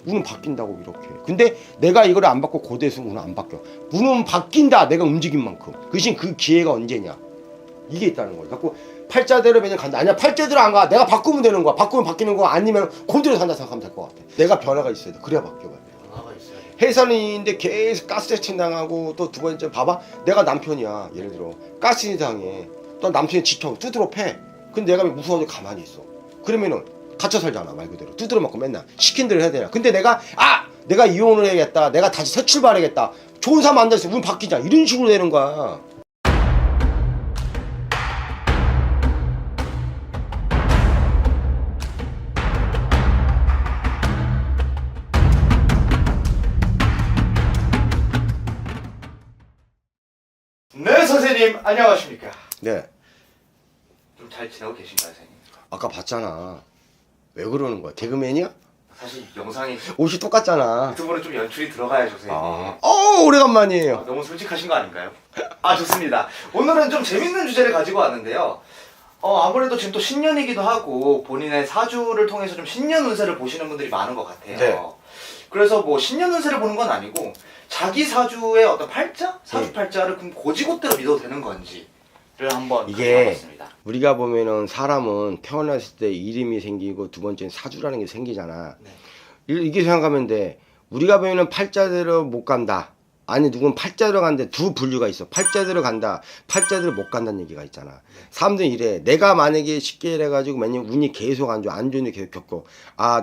운은 바뀐다고 이렇게. 근데 내가 이거를 안 바꿔 고대에서 운은 안 바뀌어. 운은 바뀐다. 내가 움직인 만큼. 그 대신 그 기회가 언제냐. 이게 있다는 거야. 갖고 팔자대로 매년 간다. 아니야 팔자대로 안 가. 내가 바꾸면 되는 거야. 바꾸면 바뀌는 거 아니면 그대로 산다 생각하면 될 것 같아. 내가 변화가 있어야 돼. 그래야 바뀌어가야 돼. 변화가 있어야 돼. 회사인인데 계속 가스레팅 당하고 또 두 번째 봐봐. 내가 남편이야. 예를 들어 가스레팅 당해. 또 남편이 지쳐 두드러 패. 근데 내가 무서워서 가만히 있어. 그러면은 갇혀 살잖아. 말 그대로 두드러 맞고 맨날 시킨 대로 해야 되냐. 근데 내가 내가 이혼을 해야겠다. 내가 다시 새 출발해야겠다. 좋은 사람 만나서 운 바뀌자. 이런 식으로 되는 거야. 네 선생님 안녕하십니까. 네. 좀 잘 지내고 계신가요 선생님? 아까 봤잖아. 왜 그러는 거야? 개그맨이야? 사실 영상이 옷이 똑같잖아. 유튜브는 좀 연출이 들어가야죠 선생님. 오래간만이에요. 너무 솔직하신 거 아닌가요? 좋습니다. 오늘은 좀 재밌는 주제를 가지고 왔는데요. 아무래도 지금 또 신년이기도 하고 본인의 사주를 통해서 좀 신년 운세를 보시는 분들이 많은 것 같아요. 네. 그래서 뭐 신년 운세를 보는 건 아니고 자기 사주의 어떤 팔자? 사주 팔자를 그럼 고지곳대로 믿어도 되는 건지를 한번 이게 가져와봤습니다. 우리가 보면은 사람은 태어났을 때 이름이 생기고 두 번째는 사주라는 게 생기잖아. 네. 이게 생각하면 돼. 우리가 보면은 팔자대로 못 간다. 아니 누군 팔자대로 간데 두 분류가 있어. 팔자대로 간다. 팔자대로 못 간다는 얘기가 있잖아. 사람들이 이래. 내가 만약에 쉽게 이래가지고 만약 운이 계속 안 좋아. 안 좋은 일 계속 겪고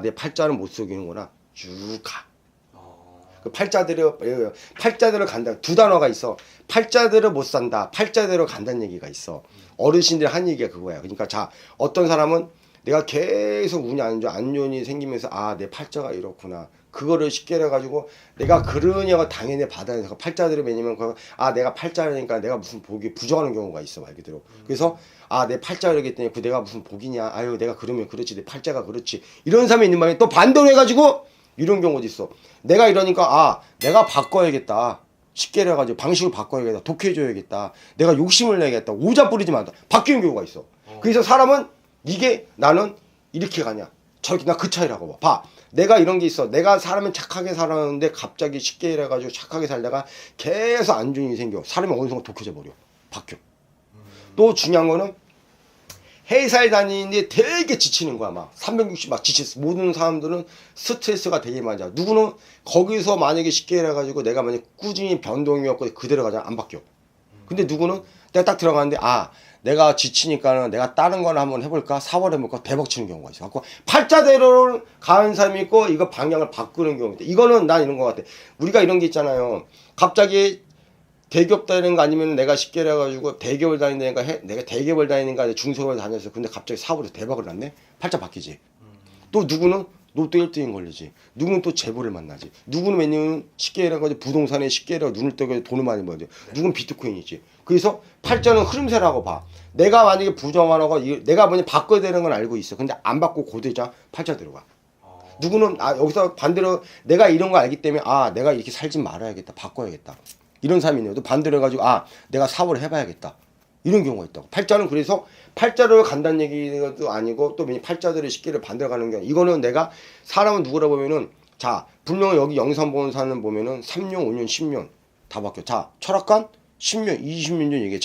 내 팔자는 못 속이는구나. 쭉 가. 그 팔자대로 간다. 두 단어가 있어. 팔자대로 못 산다. 팔자대로 간다는 얘기가 있어. 어르신들이 한 얘기가 그거야. 그러니까 자 어떤 사람은 내가 계속 운이 안 좋아. 안 좋은 일이 생기면서 내 팔자가 이렇구나. 그거를 쉽게 해가지고 내가 그러냐고 당연히 받아야 돼. 팔자대로 매니면 내가 팔자라니까 내가 무슨 복이 부정하는 경우가 있어 말 그대로. 그래서 내 팔자 이러기 때문에 그 내가 무슨 복이냐. 아유 내가 그러면 그렇지. 내 팔자가 그렇지. 이런 사람이 있는 바에 또 반대로 해가지고 이런 경우도 있어. 내가 이러니까 내가 바꿔야겠다. 쉽게 해가지고 방식을 바꿔야겠다. 독해줘야겠다. 내가 욕심을 내야겠다. 오자 뿌리지 말자. 바뀌는 경우가 있어. 그래서 사람은 이게 나는 이렇게 가냐. 저렇게 나 그 차이라고 봐. 내가 이런 게 있어. 내가 사람은 착하게 살았는데 갑자기 쉽게 해가지고 착하게 살다가 계속 안 좋은 일이 생겨. 사람이 어느 순간 독해져 버려. 바뀌어. 또 중요한 거는 회사에 다니는데 되게 지치는 거야. 막 360 막 지쳤어. 모든 사람들은 스트레스가 되게 많아. 누구는 거기서 만약에 쉽게 해가지고 내가 만약 꾸준히 변동이었고 그대로 가자 안 바뀌어. 근데 누구는 내가 딱 들어가는데 내가 지치니까는 내가 다른 거나 한번 해볼까? 4월 해볼까? 대박 치는 경우가 있어. 갖고 팔자대로 가는 사람이 있고 이거 방향을 바꾸는 경우가 있다. 이거는 난 이런 거 같아. 우리가 이런 게 있잖아요. 갑자기 대기업 다니는 거 아니면 내가 쉽게 해가지고 대기업을 다니는가 내가 대기업을 다니는가 중소기업을 다녔어. 근데 갑자기 사업으로 대박을 났네. 팔자 바뀌지. 또 누구는 로또 1등인 걸리지. 누구는 또 재벌을 만나지. 누구는 왜냐면 쉽게 해가지고 부동산에 쉽게 해가지고 눈을 뜨고 돈을 많이 벌지. 누구는 비트코인이지. 그래서 팔자는 흐름세라고 봐. 내가 만약에 부정하고 내가 뭐냐 바꿔야 되는 건 알고 있어. 근데 안 바꾸고 고대자 팔자 들어가. 누구는 여기서 반대로 내가 이런 거 알기 때문에 내가 이렇게 살지 말아야겠다. 바꿔야겠다. 이런 사람이 있네요. 또 반대로 해가지고 내가 사업을 해봐야겠다. 이런 경우가 있다고. 팔자는 그래서 팔자로 간다는 얘기도 아니고 또 팔자들을 쉽게 반대로 가는 게 아니라 이거는 내가 사람은 누구라 보면은 분명히 여기 영상 보는 사람 보면은 3년, 5년, 10년 다 바뀌어. 철학관 10년, 20년 전 얘기해.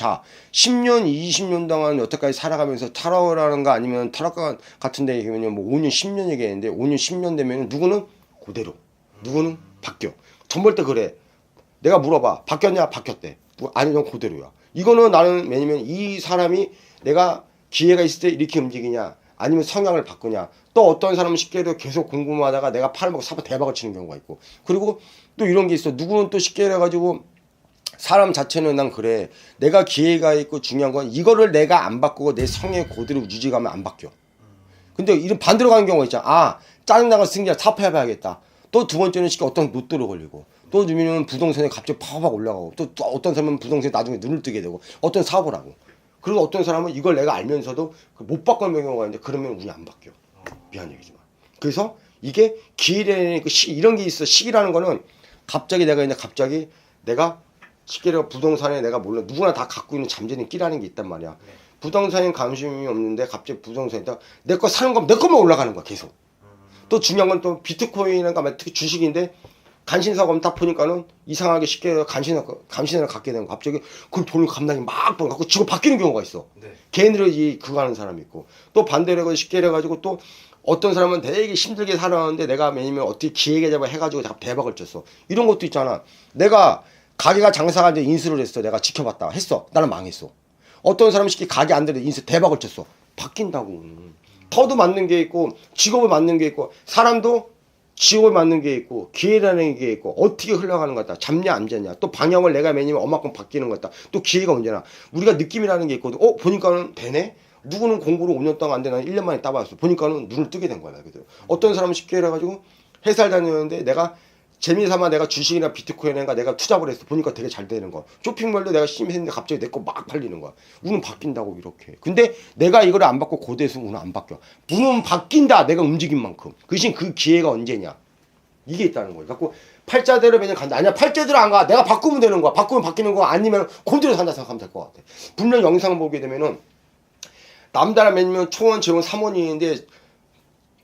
10년, 20년 동안 여태까지 살아가면서 타락을하는가 아니면 타락관 같은 데 얘기하면 뭐 5년, 10년 얘기했는데 5년, 10년 되면은 누구는 그대로, 누구는 바뀌어. 전볼 때 그래. 내가 물어봐. 바뀌었냐? 바뀌었대. 아니, 넌 그대로야. 이거는 나는 왜냐면 이 사람이 내가 기회가 있을 때 이렇게 움직이냐 아니면 성향을 바꾸냐. 또 어떤 사람은 쉽게 해도 계속 궁금하다가 내가 팔아먹고 사고 대박을 치는 경우가 있고. 그리고 또 이런 게 있어. 누구는 또 쉽게 해가지고 사람 자체는 난 그래. 내가 기회가 있고 중요한 건 이거를 내가 안 바꾸고 내 성의 그대로 유지가면 안 바뀌어. 근데 이런 반대로 가는 경우가 있잖아. 짜증나가 승기야 사업해봐야겠다. 또 두 번째는 쉽게 어떤 로또로 걸리고. 또 주민은 부동산에 갑자기 팍팍 올라가고 또 어떤 사람은 부동산에 나중에 눈을 뜨게 되고 어떤 사업을 하고 그리고 어떤 사람은 이걸 내가 알면서도 못 바꾸는 경우가 있는데 그러면 운이 안 바뀌어. 미안 얘기지만. 그래서 이게 기회라는 이런 게 있어. 시기라는 거는 갑자기 내가 쉽게 부동산에 내가 몰라 누구나 다 갖고 있는 잠재는 끼라는 게 있단 말이야. 부동산에 관심이 없는데 갑자기 부동산에다 내 거 사는 거 내 것만 올라가는 거야 계속. 또 중요한 건 또 비트코인인가 특히 주식인데 간신사가 오면 딱 보니까는 이상하게 쉽게 간신사를 갖게 되는 거 갑자기 그 돈을 감당이 막 벌어갖고 직업 바뀌는 경우가 있어. 네. 개인들이 그거 하는 사람이 있고 또 반대로 해가지고 쉽게 해가지고 또 어떤 사람은 되게 힘들게 살았는데 내가 매니면 어떻게 기획에 해가지고 대박을 쳤어. 이런 것도 있잖아. 내가 가게가 장사가 이제 인수를 했어. 내가 지켜봤다 했어. 나는 망했어. 어떤 사람은 쉽게 가게 안 되는데 인수 대박을 쳤어. 바뀐다고. 터도 맞는 게 있고 직업을 맞는 게 있고 사람도 직업을 맞는 게 있고 기회라는 게 있고 어떻게 흘러가는 것 같다. 잡냐 안 잡냐. 또 방향을 내가 매니면 얼마큼 바뀌는 것 같다. 또 기회가 언제나. 우리가 느낌이라는 게 있거든. 보니까는 되네. 누구는 공부를 5년 동안 안 돼. 나는 1년 만에 따봤어. 보니까는 눈을 뜨게 된 거야. 그대로. 어떤 사람은 쉽게 해가지고 회사를 다녔는데 내가 재미삼아 내가 주식이나 비트코인인가 내가 투자를 했어. 보니까 되게 잘 되는 거야. 쇼핑몰도 내가 심했는데 갑자기 내 거 막 팔리는 거야. 운은 바뀐다고 이렇게. 근데 내가 이거를 안 받고 고대에서 운은 안 바뀌어. 운은 바뀐다. 내가 움직인 만큼. 그 대신 그 기회가 언제냐. 이게 있다는 거예요. 갖고 팔자대로 매년 간다. 아니야 팔자대로 안 가. 내가 바꾸면 되는 거야. 바꾸면 바뀌는 거 아니면 그대로 산다 생각하면 될 것 같아. 분명 영상을 보게 되면은 남자라 매년 초원, 재원, 3원이는데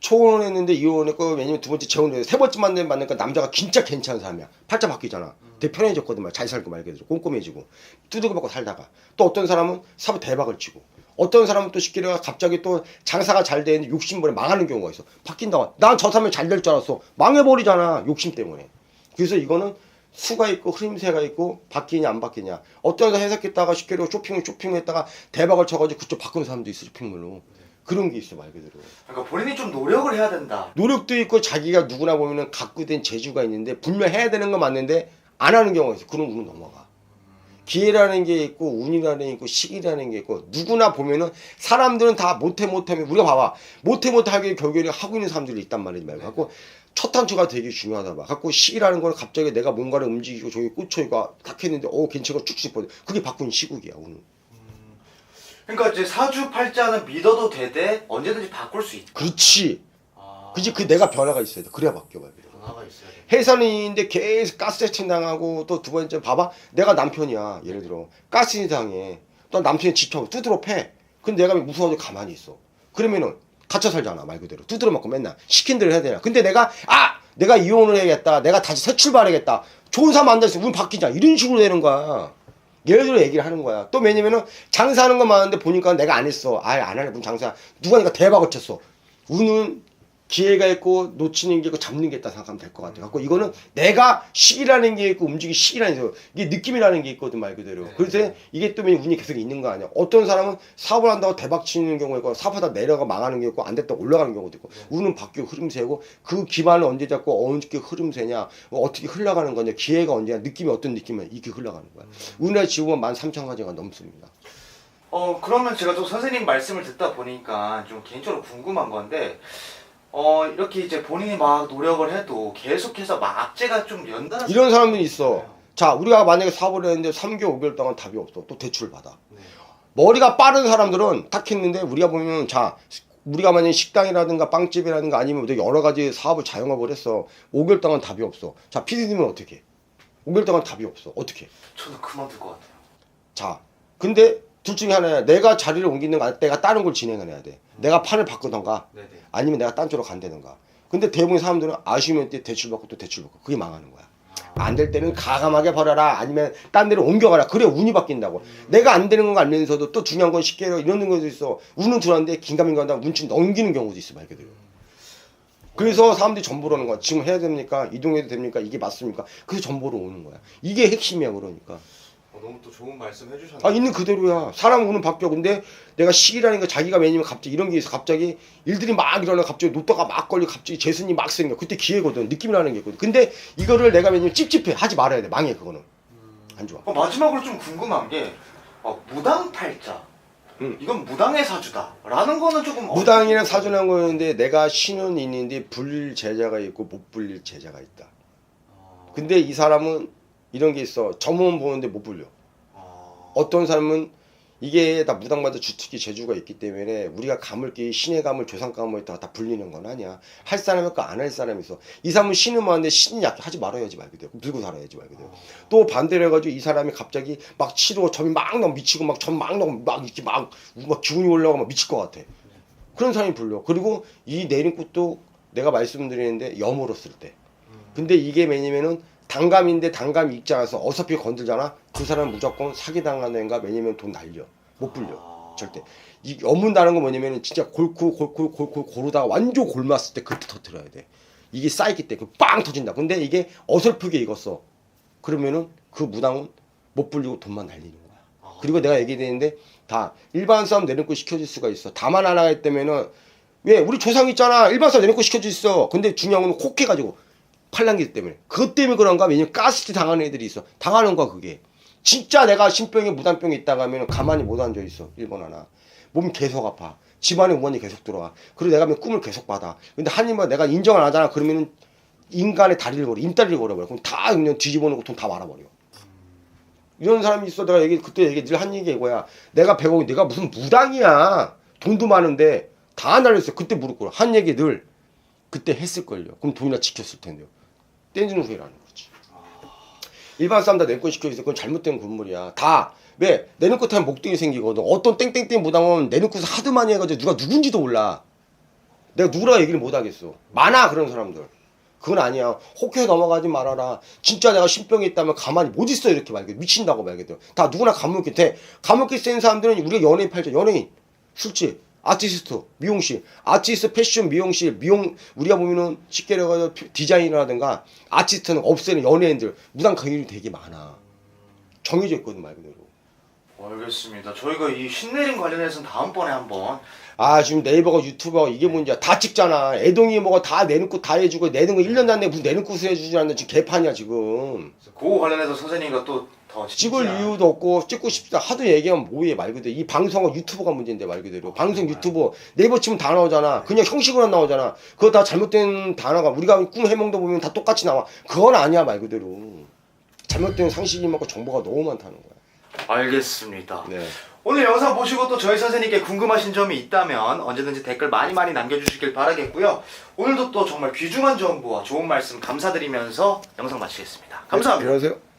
초혼을 했는데 이혼했고 왜냐면 두 번째 재혼을 해서 세 번째 만나니까 남자가 진짜 괜찮은 사람이야. 팔자 바뀌잖아. 되게 편해졌거든 말. 잘 살고 말게 꼼꼼해지고 두들겨 받고 살다가 또 어떤 사람은 사업 대박을 치고 어떤 사람은 또 쉽게 말해 갑자기 또 장사가 잘 되는데 욕심부려 망하는 경우가 있어. 바뀐다고. 난 저 사람이 잘 될 줄 알았어. 망해버리잖아. 욕심 때문에. 그래서 이거는 수가 있고 흐름새가 있고 바뀌냐 안 바뀌냐. 어떤 사람 해석했다가 쉽게 쇼핑했다가 대박을 쳐가지고 그쪽 바꾸는 사람도 있어. 쇼핑몰로. 그런 게 있어 말 그대로. 그러니까 본인이 좀 노력을 해야 된다. 노력도 있고 자기가 누구나 보면은 갖고 된 재주가 있는데 분명 해야 되는 건 맞는데 안 하는 경우가 있어. 그런 운은 넘어가. 기회라는 게 있고 운이라는 게 있고 시기라는 게 있고 누구나 보면은 사람들은 다 못하면 우리가 봐봐 못하게 결국에 하고 있는 사람들이 있단 말이지 말고 갖고 첫 단추가 되게 중요하다 봐. 갖고 시기라는 걸 갑자기 내가 뭔가를 움직이고 저기 꽂혀있고 탁 했는데 괜찮고 쭉 씹어. 그게 바꾸는 시국이야 운은. 그러니까 이제 사주팔자는 믿어도 되되 언제든지 바꿀 수 있다. 그렇지. 그지 그 내가 변화가 있어야 돼. 그래야 바뀌어 말 그대로. 변화가 있어야 돼. 해산인데 계속 가스 세팅 당하고 또 두 번째 봐봐 내가 남편이야 예를 들어 가스 당해 또 남편이 집하고 두드러 패 근데 내가 무서워서 가만히 있어 그러면은 갇혀 살잖아 말 그대로 두드러 맞고 맨날 시킨 대로 해야 되냐 근데 내가 이혼을 해야겠다 내가 다시 새 출발해야겠다 좋은 사람 만나서 운 바뀌자 이런 식으로 되는 거야 예를 들어 얘기를 하는 거야 또 왜냐면은 장사하는 거 많은데 보니까 내가 안 했어 안 하네 문 장사 누가 니까 대박을 쳤어 운은 기회가 있고 놓치는 게 있고 잡는 게 있다 생각하면 될 것 같아. 갖고 이거는 내가 시기라는 게 있고 움직이 시기라는 게 이게 느낌이라는 게 있거든 말 그대로. 그래서 이게 또 운이 계속 있는 거 아니야. 어떤 사람은 사업을 한다고 대박 치는 경우가 있고 사업하다 내려가 망하는 게 있고 안 됐다 올라가는 경우도 있고 운은 바뀌고 흐름새고 그 기반을 언제 잡고 어떻게 흐름새냐 어떻게 흘러가는 거냐 기회가 언제냐 느낌이 어떤 느낌이야 이게 흘러가는 거야. 운의 지옥은 13,000가지가 넘습니다. 그러면 제가 또 선생님 말씀을 듣다 보니까 좀 개인적으로 궁금한 건데 이렇게 이제 본인이 막 노력을 해도 계속해서 막 악재가 좀 연달아 이런 사람들이 있어. 자, 우리가 만약에 사업을 했는데 3개월, 5개월 동안 답이 없어. 또 대출을 받아. 네. 머리가 빠른 사람들은 딱 했는데 우리가 보면 자, 우리가 만약에 식당이라든가 빵집이라든가 아니면 여러 가지 사업을 자영업을 했어. 5개월 동안 답이 없어. 자, PD님은 어떻게 해? 5개월 동안 답이 없어. 어떻게 해? 저도 그만둘 것 같아요. 자, 근데 둘 중에 하나야. 내가 자리를 옮기는 거 아니야. 내가 다른 걸 진행을 해야 돼. 내가 판을 바꾸던가 네네. 아니면 내가 딴 쪽으로 간다든가. 근데 대부분 사람들은 아쉬우면 때 대출 받고 또 대출 받고 그게 망하는 거야. 안 될 때는 가감하게 벌어라 아니면 딴 데로 옮겨가라. 그래 운이 바뀐다고. 내가 안 되는 건 알면서도 또 중요한 건 쉽게 이런 것도 있어. 운은 들어왔는데 긴가민가 한다고 운치 넘기는 경우도 있어 말 그대로. 그래서 사람들이 전보러 오는 거야. 지금 해야 됩니까? 이동해도 됩니까? 이게 맞습니까? 그래서 전보러 오는 거야. 이게 핵심이야 그러니까. 너무 또 좋은 말씀 해주셨네요. 아 있는 그대로야. 사람 운은 바뀌어. 근데 내가 시기라는 거 자기가 왜냐면 갑자기 이런 게 있어. 갑자기 일들이 막 일어나 갑자기 노또가 막 걸려 갑자기 재순이 막 생겨. 그때 기회거든. 느낌이라는 게 있거든. 근데 이거를 내가 왜냐면 찝찝해. 하지 말아야 돼. 망해 그거는. 안 좋아. 마지막으로 좀 궁금한 게 무당팔자. 이건 무당의 사주다. 라는 거는 조금 무당이랑 사주라는 거였는데 내가 신은 있는데 불릴 제자가 있고 못 불릴 제자가 있다. 근데 이 사람은 이런 게 있어. 점은 보는데 못 불려. 어떤 사람은 이게 다 무당마다 주특기 재주가 있기 때문에 우리가 감을게 신의 감을 조상 감을 다 불리는 건 아니야. 할 사람이 있고 안 할 사람이 있어. 이 사람은 신은 많은데 신이 약해. 하지 말아야지 말 그대로. 들고 살아야지 말 그대로. 또 반대로 해가지고 이 사람이 갑자기 막 치고 점이 막 나고 미치고 막 점 막 나고 막 이렇게 막 기운이 올라가고 막 미칠 것 같아. 그런 사람이 불려. 그리고 이 내린 꽃도 내가 말씀드리는데 염으로쓸 때. 근데 이게 왜냐면은 단감인데 단감이 익지 않아서 어설피 건들잖아. 그 사람은 무조건 사기당하는 애인가 왜냐면 돈 날려. 못 불려. 절대. 이 염문다는 건 뭐냐면은 진짜 골고 고르다가 완전 골맞을 때 그때 터뜨려야 돼. 이게 쌓이기 때문에 빵 터진다. 근데 이게 어설프게 익었어. 그러면은 그 무당은 못 불리고 돈만 날리는 거야. 그리고 내가 얘기했는데 다 일반 싸움 내놓고 시켜줄 수가 있어. 다만 하나가 있다면은 왜 우리 조상 있잖아. 일반 싸움 내놓고 시켜줄 수 있어. 근데 중요한 건 혹해가지고 팔랑기 때문에. 그것 때문에 그런가? 왜냐면 가스티 당하는 애들이 있어. 당하는 거야 그게. 진짜 내가 신병에 무당병에 있다가 하면 가만히 못 앉아 있어. 1번 하나. 몸이 계속 아파. 집안에 우환이 계속 들어와. 그리고 내가 하면 꿈을 계속 받아. 근데 하나님은 내가 인정을 안 하잖아. 그러면은 인간의 다리를 걸어. 인다리를 걸어버려. 그럼 다 그냥 뒤집어 놓고 돈 다 말아버려. 이런 사람이 있어. 내가 그때 늘 한 얘기 이거야. 내가 배우고 내가 무슨 무당이야. 돈도 많은데 다 날렸어. 그때 무릎 꿇어. 한 얘기 늘 그때 했을걸요. 그럼 돈이나 지켰을 텐데요. 떼지는 후회라는 거지. 일반 사람 다 내권 시켜있어. 그건 잘못된 건물이야. 다. 왜? 내놓고 타면 목등이 생기거든. 어떤 땡땡땡 무당은 내놓고서 하도 많이 해가지고 누가 누군지도 몰라. 내가 누구라 얘기를 못 하겠어. 많아 그런 사람들. 그건 아니야. 혹해 넘어가지 말아라. 진짜 내가 신병이 있다면 가만히 못 있어 이렇게 말게. 미친다고 말게. 다 누구나 감옥에 돼. 감옥에 센 사람들은 우리가 연예인 팔죠. 연예인, 술집, 아티스트, 미용실, 아티스트, 패션, 미용실, 우리가 보면은 쉽게 얘기해서 디자이너라든가 아티스트는 없애는 연예인들 무당 강의율이 되게 많아. 정해져 있거든 말 그대로. 알겠습니다. 저희가 이 신내림 관련해서는 다음번에 한번 지금 네이버가 유튜버가 이게 문제야. 다 찍잖아. 애동이 뭐가 다 내놓고 다 해주고 내는 거 1년 안 돼. 무슨 내놓고 해주지 않는 지금 개판이야 지금. 그거 관련해서 선생님과 또 더 찍을 이유도 없고 찍고 싶다 하도 얘기하면 뭐해 말 그대로. 이 방송은 유튜버가 문제인데 말 그대로. 방송 유튜버 네이버 치면 다 나오잖아. 그냥 형식으로 나오잖아. 그거 다 잘못된 단어가 우리가 꿈 해몽도 보면 다 똑같이 나와. 그건 아니야 말 그대로. 잘못된 상식이 많고 정보가 너무 많다는 거야. 알겠습니다. 네. 오늘 영상 보시고 또 저희 선생님께 궁금하신 점이 있다면 언제든지 댓글 많이 남겨주시길 바라겠고요. 오늘도 또 정말 귀중한 정보와 좋은 말씀 감사드리면서 영상 마치겠습니다. 감사합니다. 안녕하세요.